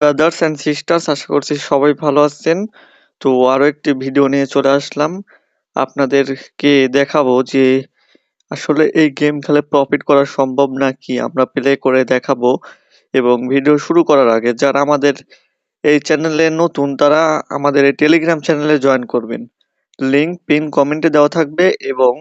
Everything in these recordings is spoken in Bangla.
ব্রাদার্স অ্যান্ড সিস্টার্স, আশা করছি সবাই ভালো আছেন। তো আরো একটি ভিডিও নিয়ে চলে আসলাম। আপনাদেরকে দেখাবো যে আসলে এই গেম খেলে প্রফিট করা সম্ভব নাকি আমরা প্লে করে দেখাবো। এবং ভিডিও শুরু করার আগে যারা আমাদের এই চ্যানেলে নতুন তারা আমাদের এই টেলিগ্রাম চ্যানেলে জয়েন করবেন। লিংক পিন কমেন্টে দেওয়া থাকবে এবং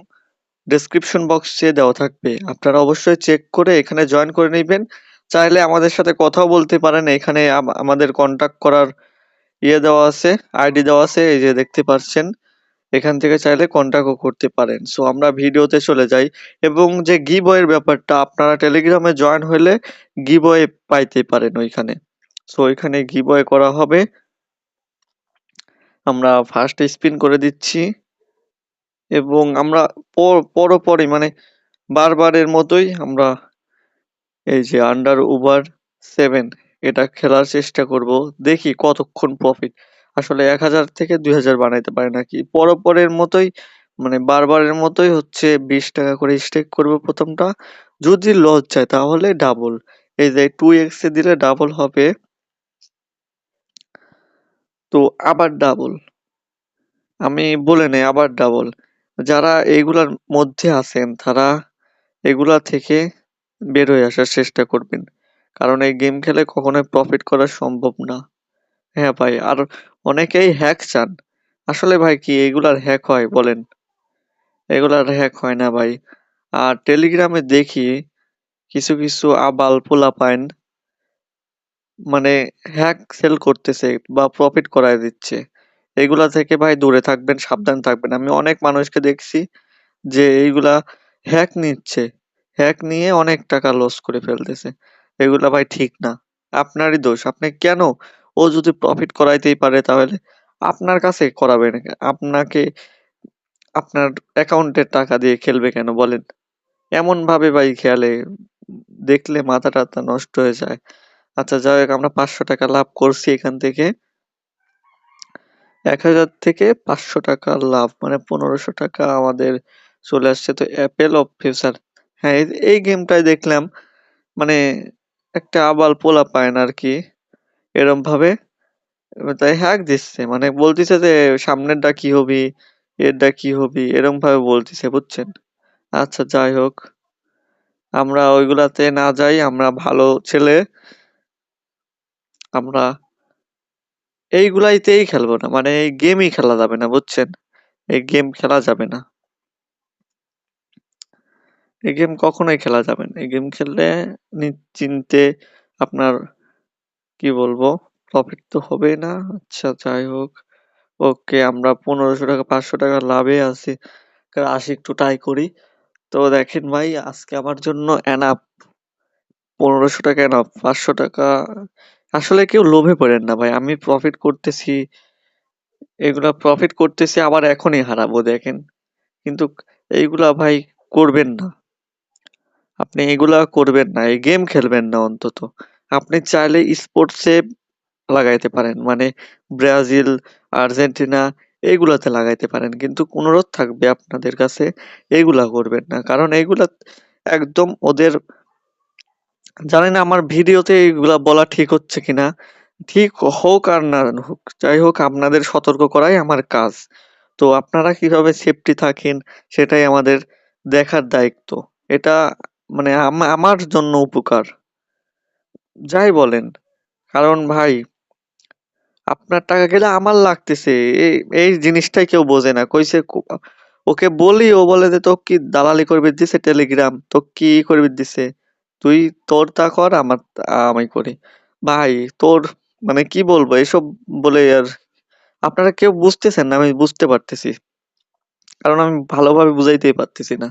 ডেসক্রিপশন বক্সে দেওয়া থাকবে। আপনারা অবশ্যই চেক করে এখানে জয়েন করে নেবেন। চাইলে আমাদের সাথে কথাও বলতে পারেন। এখানে আমাদের কন্টাক্ট করার দেওয়া আছে, আইডি দেওয়া আছে, এই যে দেখতে পাচ্ছেন। এখান থেকে চাইলে কন্টাক্টও করতে পারেন। সো আমরা ভিডিওতে চলে যাই। এবং যে গিভওয়ের ব্যাপারটা, আপনারা টেলিগ্রামে জয়েন হলে গিভওয়ে পাইতে পারেন ওইখানে। সো এখানে গিভওয়ে করা হবে। আমরা ফার্স্ট স্পিন করে দিচ্ছি এবং আমরা পরপরই মানে বারবারের মতোই আমরা এই যে আন্ডার ওভার 7 এটা খেলার চেষ্টা করব। দেখি কতক্ষণ প্রফিট। আসলে 1000 থেকে 2000 বানাইতে পারে নাকি। পরের মতোই মানে বারবারের মতোই হচ্ছে 20 টাকা করে স্টেক করব প্রথমটা। যদি লস যায় তাহলে ডাবল। এই যে 2x এ দিলে ডাবল হবে। তো আবার ডাবল। আমি বলে নেই আবার ডাবল। যারা এইগুলার মধ্যে আছেন তারা এগুলা থেকে বের হয়ে আসার চেষ্টা করবেন। কারণ এই গেম খেলে কখনোই প্রফিট করা সম্ভব না। হ্যাঁ ভাই, আর অনেকেই হ্যাক চান। আসলে ভাই কি এগুলার হ্যাক হয় বলেন? এগুলার হ্যাক হয় না ভাই। আর টেলিগ্রামে দেখি কিছু কিছু আবাল পোলাপাইন মানে হ্যাক সেল করতেছে বা প্রফিট করায় দিচ্ছে। এগুলা থেকে ভাই দূরে থাকবেন, সাবধান থাকবেন। আমি অনেক মানুষকে দেখছি যে এইগুলা হ্যাক নিচ্ছে। হ্যাক নিয়ে অনেক টাকা লস করে ফেলতেছে। এগুলা ভাই ঠিক না। আপনারই দোষ। আপনি কেন? ও যদি প্রফিট করাইতেই পারে তাহলে আপনার কাছে করাবে না কেন? আপনাকে আপনার অ্যাকাউন্টের টাকা দিয়ে খেলবে কেন বলেন? এমন ভাবে ভাই খেলে দেখলে মাথা টাথা নষ্ট হয়ে যায়। আচ্ছা যাই হোক, আমরা 500 টাকা লাভ করছি এখান থেকে। 1000 থেকে 500 টাকা লাভ মানে 1500 টাকা আমাদের চলে আসছে। তো অ্যাপেল অফ ফিউচার, হ্যাঁ এই গেমটাই দেখলাম মানে একটা আবাল পোলাপাইন আর কি এরম ভাবে তাই হ্যাক দিচ্ছে, মানে বলতিছে যে সামনেরটা কি হবি, এরটা কি হবি, এরম ভাবে বলতিছে, বুঝছেন? আচ্ছা যাই হোক, আমরা ওইগুলাতে না যাই, আমরা ভালো ছেলে, আমরা এইগুলাইতেই খেলবো না, মানে এই গেমই খেলা যাবে না, বুঝছেন? এই গেম খেলা যাবে না। এই গেম কখনোই খেলা যাবে না। এই গেম খেললে নিশ্চিন্তে আপনার কি বলবো প্রফিট তো হবেই না। আচ্ছা যাই হোক, ওকে আমরা 1500 টাকা 500 টাকা লাভে আছি। আসি একটু ট্রাই করি। তো দেখেন ভাই আজকে আমার জন্য এনাফ। 1500 টাকা এনাফ। 500 টাকা আসলে কেউ লোভে পড়েন না ভাই। আমি প্রফিট করতেছি, এগুলা প্রফিট করতেছি আবার এখনই হারাবো দেখেন। কিন্তু এইগুলা ভাই করবেন না। আপনি এগুলা করবেন না। এই গেম খেলবেন না অন্তত। আপনি চাইলে স্পোর্টসে লাগাইতে পারেন। মানে ব্রাজিল, আর্জেন্টিনা এগুলাতে লাগাইতে পারেন। কিন্তু অনুরোধ থাকবে আপনাদের কাছে এগুলা করবেন না। কারণ এগুলা একদম ওদের, জানি না আমার ভিডিওতে এগুলা বলা ঠিক হচ্ছে কিনা। ঠিক হোক আর না হোক, যাই হোক আপনাদের সতর্ক করাই আমার কাজ। তো আপনারা কিভাবে সেফটি থাকেন সেটাই আমাদের দেখার দায়িত্ব। এটা মানে আমার জন্য উপকার। যাই বলেন। কারণ ভাই আপনার টাকা গেলে আমার লাগতেছে। এই এই জিনিসটাই কেউ বোঝে না। কইছে ওকে বলি, ও বলে যে তোকে কি দালালি করবে দিছে টেলিগ্রাম, তোকে কি করবে দিছে, তুই তোর তা কর, আমার আমি করি। ভাই তোর মানে কি বলবো এসব বলে আর আপনারা কেউ বুঝতেছেন না, আমি বুঝতে পারতেছি। কারণ আমি ভালোভাবে বুঝাইতেই পারতেছি না।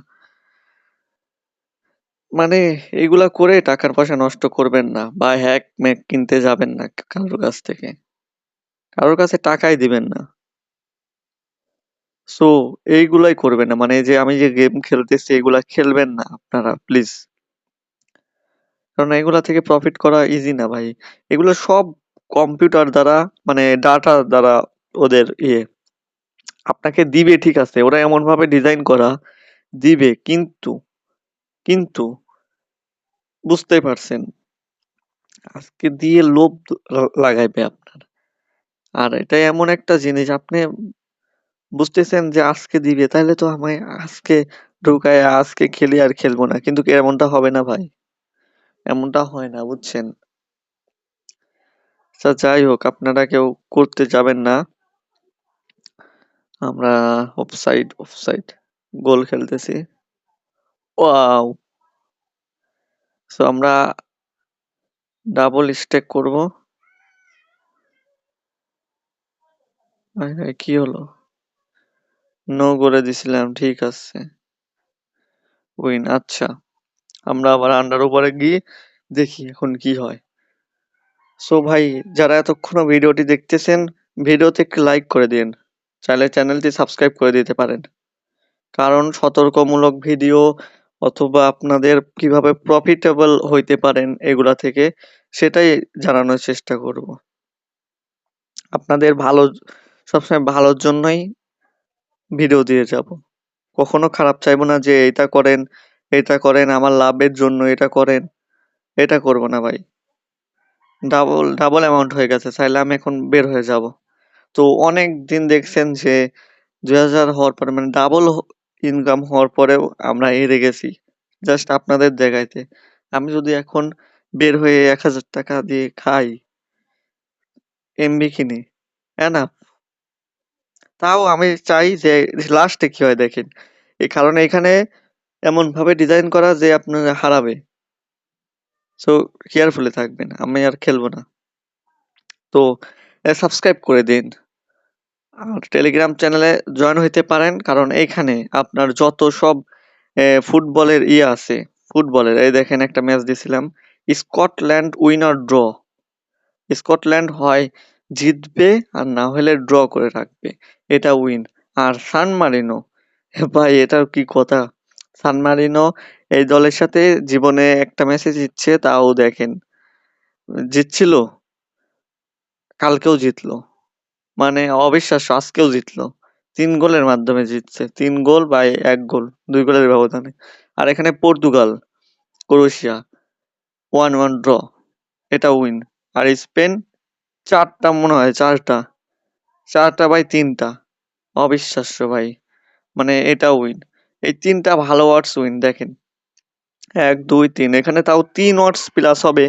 মানে এগুলা করে টাকার পয়সা নষ্ট করবেন না বা হ্যাক ম্যাক কিনতে যাবেন না কারোর কাছ থেকে। কারোর কাছে টাকাই দিবেন না। সো এইগুলাই করবেন না। মানে এই যে আমি যে গেম খেলতেছি এগুলা খেলবেন না আপনারা প্লিজ। কারণ এগুলা থেকে প্রফিট করা ইজি না ভাই। এগুলো সব কম্পিউটার দ্বারা মানে ডাটা দ্বারা ওদের আপনাকে দিবে ঠিক আছে। ওরা এমন ভাবে ডিজাইন করা দিবে, কিন্তু কিন্তু বুঝতেই পারছেন আজকে দিয়ে লোভ লাগাইবে আপনার। আর এটা এমন একটা জিনিস আপনি বুঝতেছেন যে আজকে দিবে, তাহলে তো আমায় আজকে ঢুকায় আজকে খেলি আর খেলবো না, কিন্তু এমনটা হবে না ভাই, এমনটা হয় না, বুঝছেন? আচ্ছা যাই হোক, আপনারা কেউ করতে যাবেন না। আমরা অফসাইড অফসাইড গোল খেলতেছি। ওয়াও! সো আমরা ডাবল স্টেক করব। কি হলো? নো করে দিছিলাম, ঠিক আছে। উইন, আচ্ছা। আমরা আবার আন্ডার ওভারে গিয়ে দেখি এখন কি হয়। সো ভাই, যারা এতক্ষণ ভিডিওটি দেখতেছেন, ভিডিওতে একটি লাইক করে দিন। চাইলে চ্যানেলটি সাবস্ক্রাইব করে দিতে পারেন। কারণ সতর্কমূলক ভিডিও অথবা আপনাদের কিভাবে প্রফিটেবল হইতে পারেন এগুলা থেকে, সেটাই জানানোর চেষ্টা করব। আপনাদের ভালো, সবসময় ভালোর জন্যই ভিডিও দিয়ে যাব। কখনো খারাপ চাইবো না যে এটা করেন, এটা করেন, আমার লাভের জন্য এটা করেন। এটা করব না ভাই। ডাবল ডাবল অ্যামাউন্ট হয়ে গেছে, চাইলে আমি এখন বের হয়ে যাব। তো অনেক দিন দেখছেন যে 2000 হওয়ার পরে, মানে ডাবল ইনকাম হওয়ার পরেও আমরা হেরে গেছি, জাস্ট আপনাদের দেখাইতে। আমি যদি এখন বের হয়ে 1000 টাকা দিয়ে খাই, এমবি কিনি, না, তাও আমি চাই যে লাস্টে কি হয় দেখেন। এই কারণে এখানে এমন ভাবে ডিজাইন করা যে আপনার হারাবে। সো কেয়ারফুলি থাকবেন, আমি আর খেলবো না। তো সাবস্ক্রাইব করে দিন আর টেলিগ্রাম চ্যানেলে জয়েন হইতে পারেন, কারণ এইখানে আপনার যত সব ফুটবলের আছে, ফুটবলের এই দেখেন একটা ম্যাচ দিছিলাম, স্কটল্যান্ড উইনার ড্র। স্কটল্যান্ড হয় জিতবে আর না হলে ড্র করে রাখবে, এটা উইন। আর সান মারিনো, ভাই এটার কি কথা! সান মারিনো এই দলের সাথে জীবনে একটা ম্যাচে জিতছে, তাও দেখেন জিতছিল, কালকেও জিতলো, মানে অবিশ্বাস্য, আজকেও জিতলো। 3 গোলের মাধ্যমে জিতছে। 3 গোল বা 1 গোল, 2 গোলের ব্যবধানে। আর এখানে পর্তুগাল, ক্রোয়েশিয়া 1-1 ড্র, এটা উইন। আর স্পেন 4 টা মনে হয়, 4 টা। 4 টা বাই 3 টা। অবিশ্বাস্য ভাই। মানে এটা উইন। এই 3 টা ভালো ওয়াটস উইন দেখেন। 1, 2, 3, এখানে তাও 3 ওয়াটস প্লাস হবে।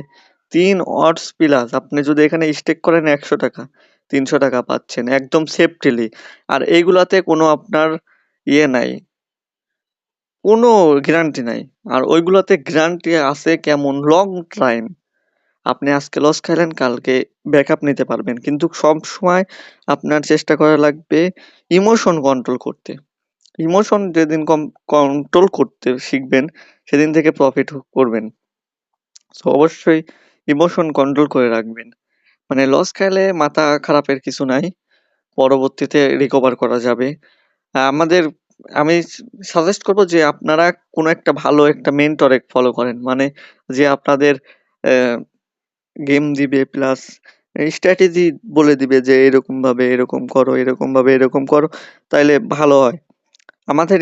3 ওয়াটস প্লাস। আপনি যদি এখানে স্টেক করেন 100 টাকা, 300 টাকা পাচ্ছেন একদম সেফটিলি। আর এইগুলাতে কোনো আপনার নাই, কোনো গ্যারান্টি নাই। আর ওইগুলাতে গ্যারান্টি আছে কেমন লং টাইম। আপনি আজকে লস খাইলেন, কালকে ব্যাকআপ নিতে পারবেন। কিন্তু সবসময় আপনার চেষ্টা করা লাগবে ইমোশন কন্ট্রোল করতে। ইমোশন যেদিন কন্ট্রোল করতে শিখবেন, সেদিন থেকে প্রফিট করবেন। সো অবশ্যই ইমোশন কন্ট্রোল করে রাখবেন। মানে লস খাইলে মাথা খারাপের কিছু নাই, পরবর্তীতে রিকভার করা যাবে। আমাদের, আমি সাজেস্ট করব যে আপনারা কোনো একটা ভালো একটা মেন্টরে ফলো করেন, মানে যে আপনাদের গেম দিবে প্লাস স্ট্র্যাটেজি বলে দিবে যে এরকম ভাবে এরকম করো, এরকম ভাবে এরকম করো, তাইলে ভালো হয়। আমাদের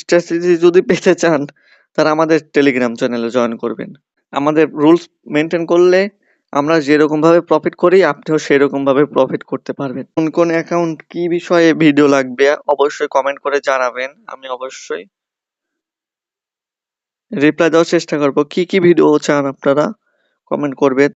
স্ট্র্যাটেজি যদি পেতে চান, তারা আমাদের টেলিগ্রাম চ্যানেলে জয়েন করবেন। আমাদের রুলস মেনটেন করলে আমরা যেরকম ভাবে প্রফিট করি, আপনিও সেরকম ভাবে প্রফিট করতে পারবেন। কোন কোন অ্যাকাউন্ট কি বিষয়ে ভিডিও লাগবে অবশ্যই কমেন্ট করে জানাবেন, আমি অবশ্যই রিপ্লাই দেওয়ার চেষ্টা করব। কি কি ভিডিও চান আপনারা কমেন্ট করবেন।